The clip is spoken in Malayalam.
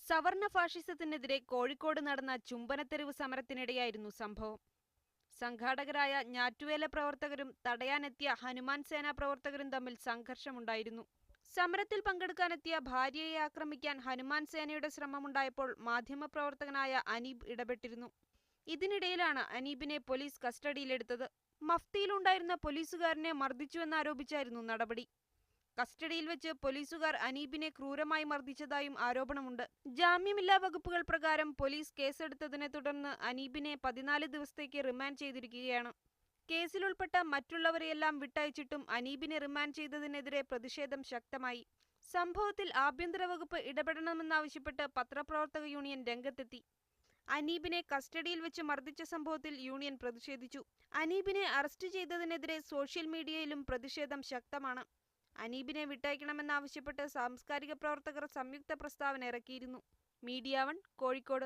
സവർണ ഫാഷിസത്തിനെതിരെ കോഴിക്കോട് നടന്ന ചുംബനത്തെരുവ് സമരത്തിനിടെയായിരുന്നു സംഭവം. സംഘാടകരായ ഞാറ്റുവേല പ്രവർത്തകരും തടയാനെത്തിയ ഹനുമാൻ സേന പ്രവർത്തകരും തമ്മിൽ സംഘർഷമുണ്ടായിരുന്നു. സമരത്തിൽ പങ്കെടുക്കാനെത്തിയ ഭാര്യയെ ആക്രമിക്കാൻ ഹനുമാൻ സേനയുടെ ശ്രമമുണ്ടായപ്പോൾ മാധ്യമപ്രവർത്തകനായ അനീബ് ഇടപെട്ടിരുന്നു. ഇതിനിടയിലാണ് അനീബിനെ പോലീസ് കസ്റ്റഡിയിലെടുത്തത്. മഫ്തിയിലുണ്ടായിരുന്ന പോലീസുകാരനെ മർദ്ദിച്ചുവെന്നാരോപിച്ചായിരുന്നു നടപടി. കസ്റ്റഡിയിൽ വെച്ച് പോലീസുകാർ അനീബിനെ ക്രൂരമായി മർദ്ദിച്ചതായും ആരോപണമുണ്ട്. ജാമ്യമില്ലാ വകുപ്പുകൾ പ്രകാരം പോലീസ് കേസെടുത്തതിനെ തുടർന്ന് അനീബിനെ 14 ദിവസത്തേക്ക് റിമാൻഡ് ചെയ്തിരിക്കുകയാണ്. കേസിലുൾപ്പെട്ട മറ്റുള്ളവരെയെല്ലാം വിട്ടയച്ചിട്ടും അനീബിനെ റിമാൻഡ് ചെയ്തതിനെതിരെ പ്രതിഷേധം ശക്തമായി. സംഭവത്തിൽ ആഭ്യന്തര വകുപ്പ് ഇടപെടണമെന്നാവശ്യപ്പെട്ട് പത്രപ്രവർത്തക യൂണിയൻ രംഗത്തെത്തി. അനീബിനെ കസ്റ്റഡിയിൽ വെച്ച് മർദ്ദിച്ച സംഭവത്തിൽ യൂണിയൻ പ്രതിഷേധിച്ചു. അനീബിനെ അറസ്റ്റ് ചെയ്തതിനെതിരെ സോഷ്യൽ മീഡിയയിലും പ്രതിഷേധം ശക്തമാണ്. അനീബിനെ വിട്ടയക്കണമെന്നാവശ്യപ്പെട്ട് സാംസ്കാരിക പ്രവർത്തകർ സംയുക്ത പ്രസ്താവന ഇറക്കിയിരുന്നു. മീഡിയ 1 കോഴിക്കോട്.